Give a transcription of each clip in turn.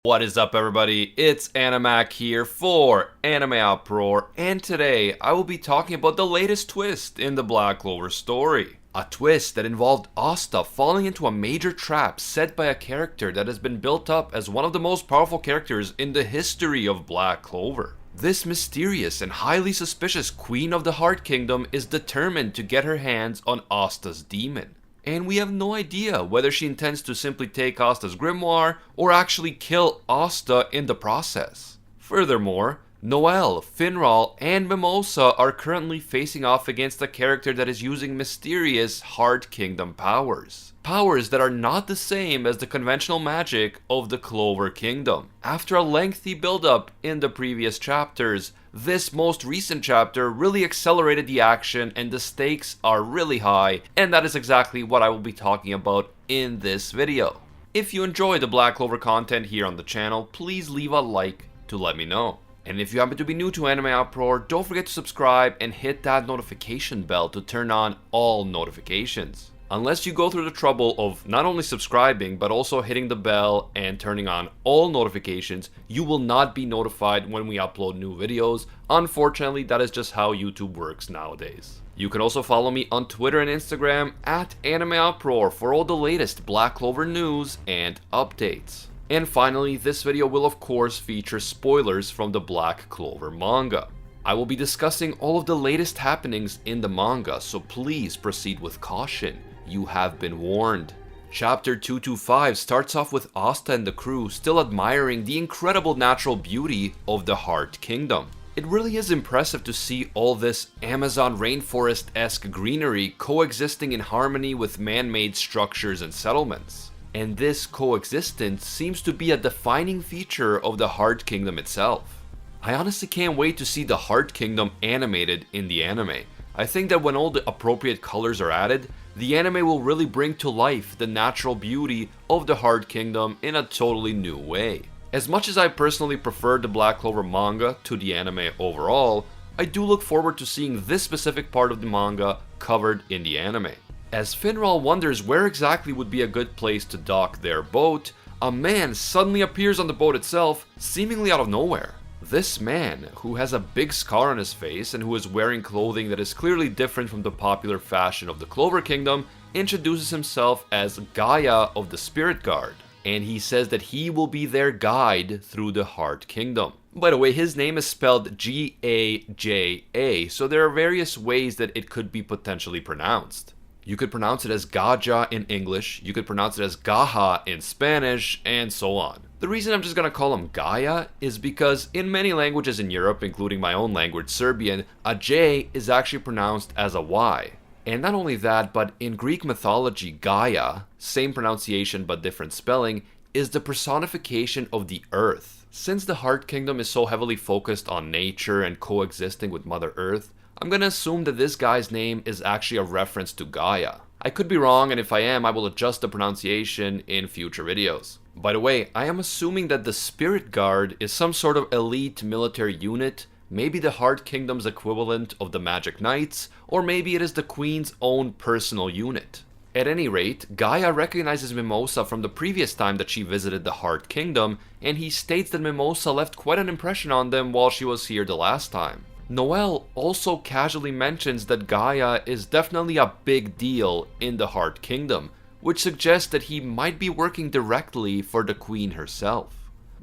What is up, everybody? It's Animac here for AnimeUproar, and today I will be talking about the latest twist in the Black Clover story. A twist that involved Asta falling into a major trap set by a character that has been built up as one of the most powerful characters in the history of Black Clover. This mysterious and highly suspicious Queen of the Heart Kingdom is determined to get her hands on Asta's demon. And we have no idea whether she intends to simply take Asta's grimoire or actually kill Asta in the process. Furthermore, Noelle, Finral, and Mimosa are currently facing off against a character that is using mysterious Heart Kingdom powers. Powers that are not the same as the conventional magic of the Clover Kingdom. After a lengthy build-up in the previous chapters, this most recent chapter really accelerated the action and the stakes are really high, and that is exactly what I will be talking about in this video. If you enjoy the Black Clover content here on the channel, please leave a like to let me know. And if you happen to be new to AnimeUproar, don't forget to subscribe and hit that notification bell to turn on all notifications. Unless you go through the trouble of not only subscribing, but also hitting the bell and turning on all notifications, you will not be notified when we upload new videos. Unfortunately, that is just how YouTube works nowadays. You can also follow me on Twitter and Instagram at AnimeUproar for all the latest Black Clover news and updates. And finally, this video will of course feature spoilers from the Black Clover manga. I will be discussing all of the latest happenings in the manga, so please proceed with caution. You have been warned. Chapter 225 starts off with Asta and the crew still admiring the incredible natural beauty of the Heart Kingdom. It really is impressive to see all this Amazon rainforest-esque greenery coexisting in harmony with man-made structures and settlements. And this coexistence seems to be a defining feature of the Heart Kingdom itself. I honestly can't wait to see the Heart Kingdom animated in the anime. I think that when all the appropriate colors are added, the anime will really bring to life the natural beauty of the Heart Kingdom in a totally new way. As much as I personally prefer the Black Clover manga to the anime overall, I do look forward to seeing this specific part of the manga covered in the anime. As Finral wonders where exactly would be a good place to dock their boat, a man suddenly appears on the boat itself, seemingly out of nowhere. This man, who has a big scar on his face and who is wearing clothing that is clearly different from the popular fashion of the Clover Kingdom, introduces himself as Gaia of the Spirit Guard, and he says that he will be their guide through the Heart Kingdom. By the way, his name is spelled G-A-J-A, so there are various ways that it could be potentially pronounced. You could pronounce it as Gaja in English, you could pronounce it as Gaha in Spanish, and so on. The reason I'm just gonna call him Gaia is because in many languages in Europe, including my own language, Serbian, a J is actually pronounced as a Y. And not only that, but in Greek mythology, Gaia, same pronunciation but different spelling, is the personification of the earth. Since the Heart Kingdom is so heavily focused on nature and coexisting with Mother Earth, I'm gonna assume that this guy's name is actually a reference to Gaia. I could be wrong, and if I am, I will adjust the pronunciation in future videos. By the way, I am assuming that the Spirit Guard is some sort of elite military unit, maybe the Heart Kingdom's equivalent of the Magic Knights, or maybe it is the Queen's own personal unit. At any rate, Gaia recognizes Mimosa from the previous time that she visited the Heart Kingdom, and he states that Mimosa left quite an impression on them while she was here the last time. Noelle also casually mentions that Gaia is definitely a big deal in the Heart Kingdom, which suggests that he might be working directly for the Queen herself.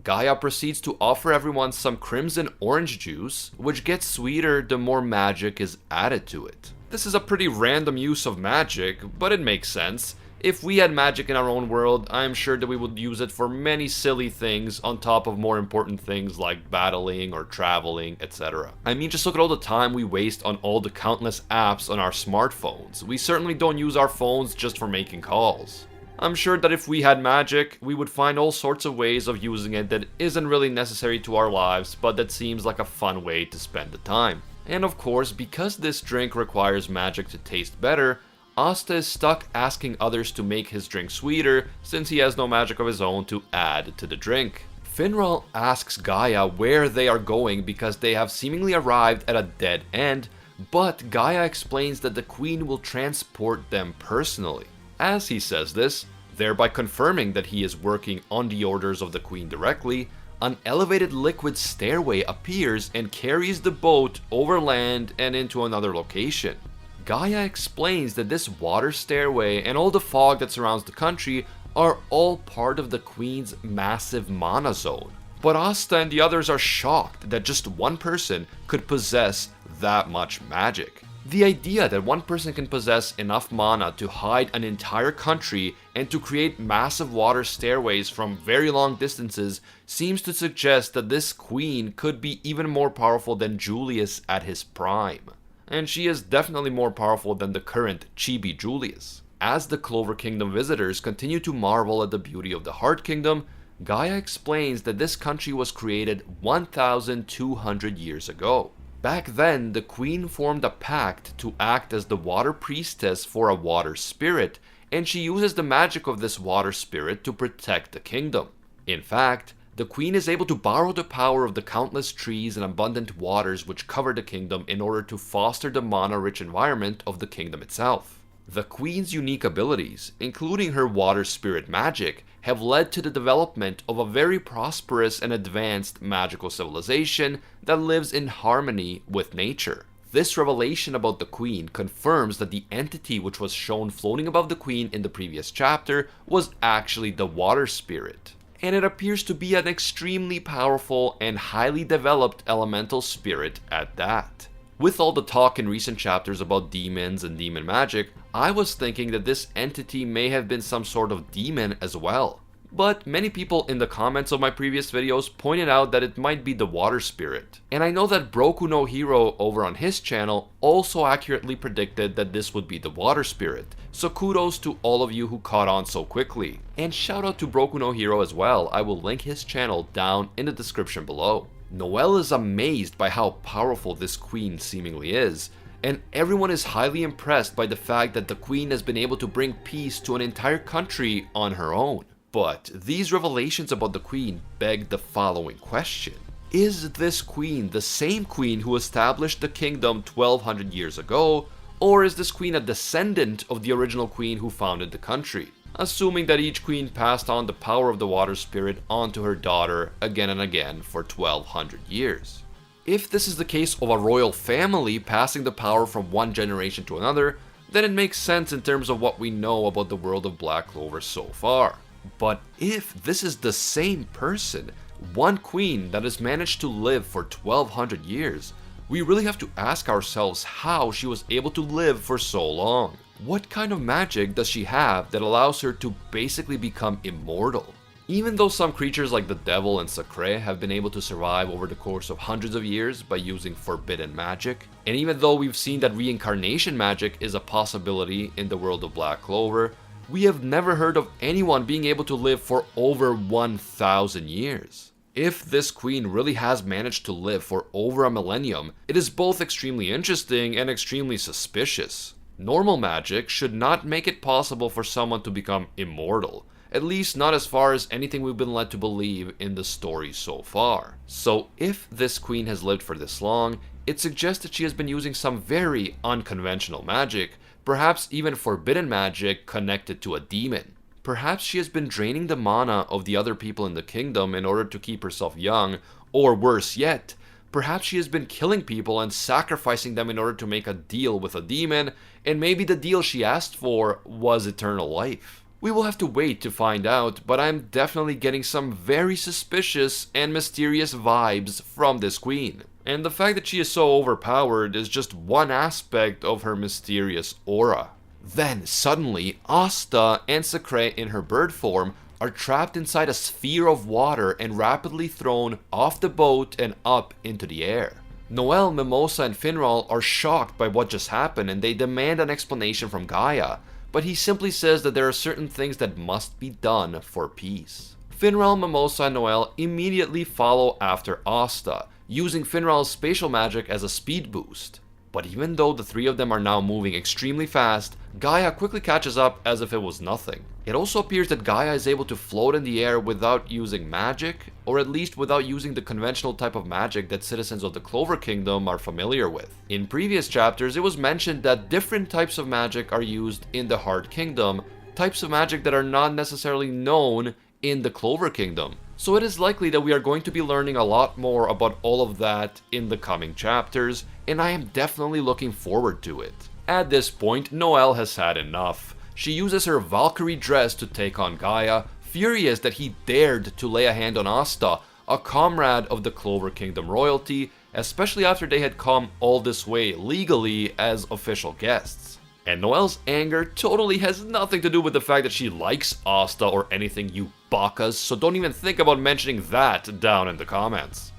Gaia proceeds to offer everyone some crimson orange juice, which gets sweeter the more magic is added to it. This is a pretty random use of magic, but it makes sense. If we had magic in our own world, I am sure that we would use it for many silly things on top of more important things like battling or traveling, etc. I mean, just look at all the time we waste on all the countless apps on our smartphones. We certainly don't use our phones just for making calls. I'm sure that if we had magic, we would find all sorts of ways of using it that isn't really necessary to our lives, but that seems like a fun way to spend the time. And of course, because this drink requires magic to taste better, Asta is stuck asking others to make his drink sweeter since he has no magic of his own to add to the drink. Finral asks Gaia where they are going because they have seemingly arrived at a dead end, but Gaia explains that the Queen will transport them personally. As he says this, thereby confirming that he is working on the orders of the queen directly, an elevated liquid stairway appears and carries the boat over land and into another location. Gaia explains that this water stairway and all the fog that surrounds the country are all part of the queen's massive mana zone. But Asta and the others are shocked that just one person could possess that much magic. The idea that one person can possess enough mana to hide an entire country and to create massive water stairways from very long distances seems to suggest that this queen could be even more powerful than Julius at his prime. And she is definitely more powerful than the current Chibi Julius. As the Clover Kingdom visitors continue to marvel at the beauty of the Heart Kingdom, Gaia explains that this country was created 1,200 years ago. Back then, the queen formed a pact to act as the water priestess for a water spirit, and she uses the magic of this water spirit to protect the kingdom. In fact, the queen is able to borrow the power of the countless trees and abundant waters which cover the kingdom in order to foster the mana-rich environment of the kingdom itself. The queen's unique abilities, including her water spirit magic, have led to the development of a very prosperous and advanced magical civilization that lives in harmony with nature. This revelation about the queen confirms that the entity which was shown floating above the queen in the previous chapter was actually the water spirit. And it appears to be an extremely powerful and highly developed elemental spirit at that. With all the talk in recent chapters about demons and demon magic, I was thinking that this entity may have been some sort of demon as well. But many people in the comments of my previous videos pointed out that it might be the water spirit. And I know that Broku no Hero over on his channel also accurately predicted that this would be the water spirit. So kudos to all of you who caught on so quickly. And shout out to Broku no Hero as well. I will link his channel down in the description below. Noelle is amazed by how powerful this queen seemingly is, and everyone is highly impressed by the fact that the queen has been able to bring peace to an entire country on her own. But these revelations about the queen beg the following question. Is this queen the same queen who established the kingdom 1200 years ago, or is this queen a descendant of the original queen who founded the country? Assuming that each queen passed on the power of the water spirit onto her daughter again and again for 1200 years. If this is the case of a royal family passing the power from one generation to another, then it makes sense in terms of what we know about the world of Black Clover so far. But if this is the same person, one queen that has managed to live for 1200 years, we really have to ask ourselves how she was able to live for so long. What kind of magic does she have that allows her to basically become immortal? Even though some creatures like the devil and Sacre have been able to survive over the course of hundreds of years by using forbidden magic, and even though we've seen that reincarnation magic is a possibility in the world of Black Clover, we have never heard of anyone being able to live for over 1,000 years. If this queen really has managed to live for over a millennium, it is both extremely interesting and extremely suspicious. Normal magic should not make it possible for someone to become immortal, at least not as far as anything we've been led to believe in the story so far. So if this queen has lived for this long, it suggests that she has been using some very unconventional magic, perhaps even forbidden magic connected to a demon. Perhaps she has been draining the mana of the other people in the kingdom in order to keep herself young, or worse yet, perhaps she has been killing people and sacrificing them in order to make a deal with a demon, and maybe the deal she asked for was eternal life. We will have to wait to find out, but I'm definitely getting some very suspicious and mysterious vibes from this queen. And the fact that she is so overpowered is just one aspect of her mysterious aura. Then suddenly, Asta and Sacre in her bird form are trapped inside a sphere of water and rapidly thrown off the boat and up into the air. Noelle, Mimosa, and Finral are shocked by what just happened and they demand an explanation from Gaia, but he simply says that there are certain things that must be done for peace. Finral, Mimosa, and Noelle immediately follow after Asta, using Finral's spatial magic as a speed boost. But even though the three of them are now moving extremely fast, Gaia quickly catches up as if it was nothing. It also appears that Gaia is able to float in the air without using magic, or at least without using the conventional type of magic that citizens of the Clover Kingdom are familiar with. In previous chapters, it was mentioned that different types of magic are used in the Heart Kingdom, types of magic that are not necessarily known in the Clover Kingdom. So it is likely that we are going to be learning a lot more about all of that in the coming chapters, and I am definitely looking forward to it. At this point, Noelle has had enough. She uses her Valkyrie dress to take on Gaia, furious that he dared to lay a hand on Asta, a comrade of the Clover Kingdom royalty, especially after they had come all this way legally as official guests. And Noelle's anger totally has nothing to do with the fact that she likes Asta or anything, you bakas, so don't even think about mentioning that down in the comments.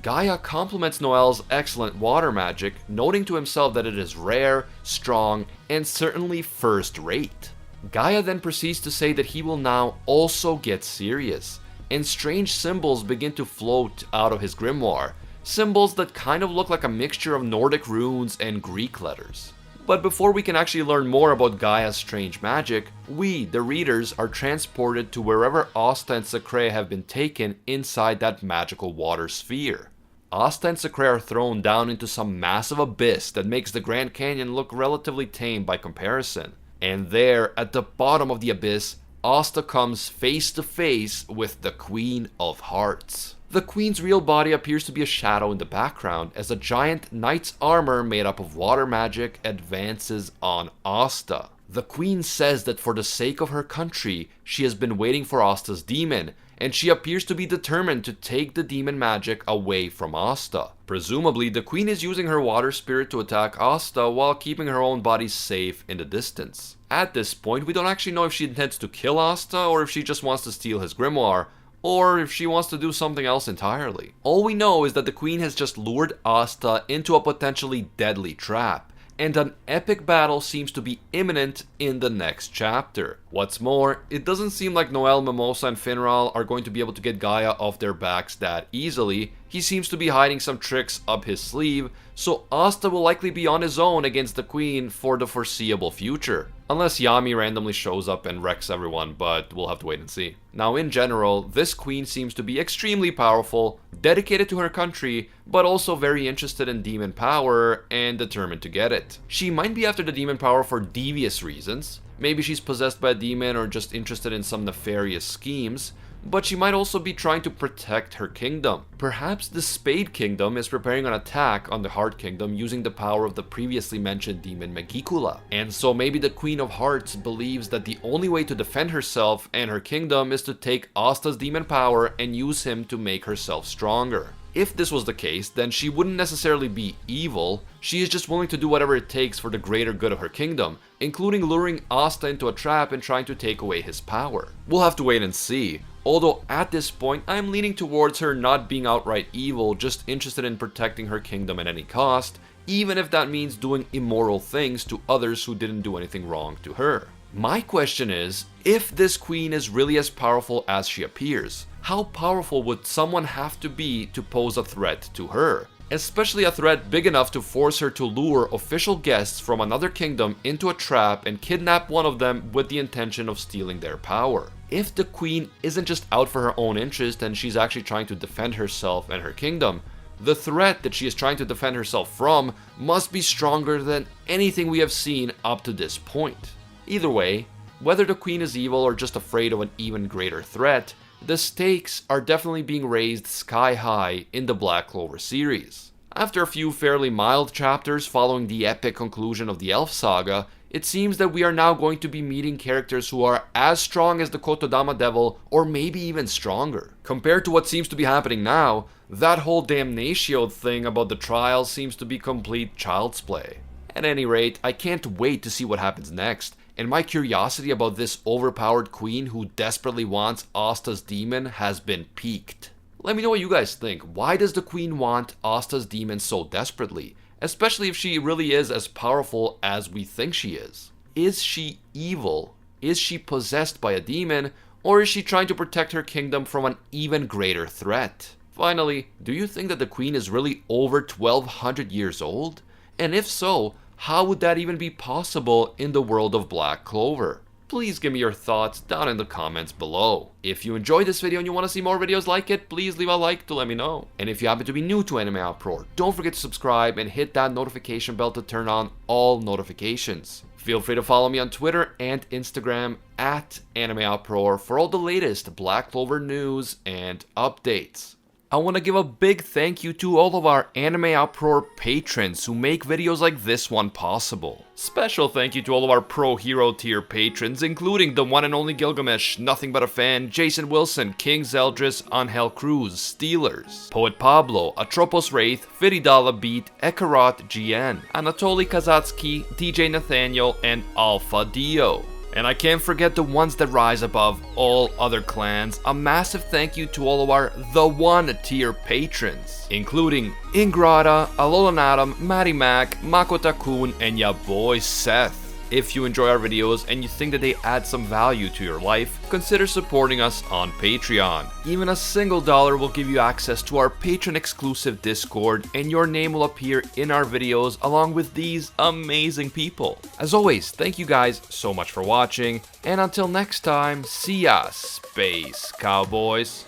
Gaia compliments Noelle's excellent water magic, noting to himself that it is rare, strong, and certainly first-rate. Gaia then proceeds to say that he will now also get serious, and strange symbols begin to float out of his grimoire, symbols that kind of look like a mixture of Nordic runes and Greek letters. But before we can actually learn more about Gaia's strange magic, we, the readers, are transported to wherever Asta and Sacre have been taken inside that magical water sphere. Asta and Sacre are thrown down into some massive abyss that makes the Grand Canyon look relatively tame by comparison. And there, at the bottom of the abyss, Asta comes face to face with the Queen of Hearts. The Queen's real body appears to be a shadow in the background as a giant knight's armor made up of water magic advances on Asta. The Queen says that for the sake of her country, she has been waiting for Asta's demon, and she appears to be determined to take the demon magic away from Asta. Presumably, the Queen is using her water spirit to attack Asta while keeping her own body safe in the distance. At this point, we don't actually know if she intends to kill Asta or if she just wants to steal his grimoire, or if she wants to do something else entirely. All we know is that the Queen has just lured Asta into a potentially deadly trap, and an epic battle seems to be imminent in the next chapter. What's more, it doesn't seem like Noelle, Mimosa, and Finral are going to be able to get Gaia off their backs that easily. He seems to be hiding some tricks up his sleeve, so Asta will likely be on his own against the Queen for the foreseeable future. Unless Yami randomly shows up and wrecks everyone, but we'll have to wait and see. Now, in general, this Queen seems to be extremely powerful, dedicated to her country, but also very interested in demon power and determined to get it. She might be after the demon power for devious reasons. Maybe she's possessed by a demon or just interested in some nefarious schemes, but she might also be trying to protect her kingdom. Perhaps the Spade Kingdom is preparing an attack on the Heart Kingdom using the power of the previously mentioned demon Megicula. And so maybe the Queen of Hearts believes that the only way to defend herself and her kingdom is to take Asta's demon power and use him to make herself stronger. If this was the case, then she wouldn't necessarily be evil, she is just willing to do whatever it takes for the greater good of her kingdom, including luring Asta into a trap and trying to take away his power. We'll have to wait and see, although at this point I'm leaning towards her not being outright evil, just interested in protecting her kingdom at any cost, even if that means doing immoral things to others who didn't do anything wrong to her. My question is, if this Queen is really as powerful as she appears, how powerful would someone have to be to pose a threat to her? Especially a threat big enough to force her to lure official guests from another kingdom into a trap and kidnap one of them with the intention of stealing their power. If the Queen isn't just out for her own interest and she's actually trying to defend herself and her kingdom, the threat that she is trying to defend herself from must be stronger than anything we have seen up to this point. Either way, whether the Queen is evil or just afraid of an even greater threat, the stakes are definitely being raised sky high in the Black Clover series. After a few fairly mild chapters following the epic conclusion of the Elf Saga, it seems that we are now going to be meeting characters who are as strong as the Kotodama Devil, or maybe even stronger. Compared to what seems to be happening now, that whole damnatio thing about the trials seems to be complete child's play. At any rate, I can't wait to see what happens next, and my curiosity about this overpowered Queen who desperately wants Asta's demon has been piqued. Let me know what you guys think. Why does the Queen want Asta's demon so desperately? Especially if she really is as powerful as we think she is. Is she evil? Is she possessed by a demon? Or is she trying to protect her kingdom from an even greater threat? Finally, do you think that the Queen is really over 1200 years old? And if so, how would that even be possible in the world of Black Clover? Please give me your thoughts down in the comments below. If you enjoyed this video and you want to see more videos like it, please leave a like to let me know. And if you happen to be new to AnimeUproar, don't forget to subscribe and hit that notification bell to turn on all notifications. Feel free to follow me on Twitter and Instagram at AnimeUproar for all the latest Black Clover news and updates. I want to give a big thank you to all of our AnimeUproar patrons who make videos like this one possible. Special thank you to all of our Pro Hero tier patrons, including the one and only Gilgamesh, Nothing But a Fan, Jason Wilson, King Zeldris, Angel Cruz, Steelers, Poet Pablo, Atropos Wraith, Firidala Beat, Ekarot GN, Anatoly Kazatsky, DJ Nathaniel, and Alpha Dio. And I can't forget the ones that rise above all other clans. A massive thank you to all of our The One tier patrons, including Ingrata, Alolan Matty Mac, Makota-kun, and ya boy Seth. If you enjoy our videos and you think that they add some value to your life, consider supporting us on Patreon. Even a single dollar will give you access to our patron exclusive Discord, and your name will appear in our videos along with these amazing people. As always, thank you guys so much for watching, and until next time, see ya, Space Cowboys.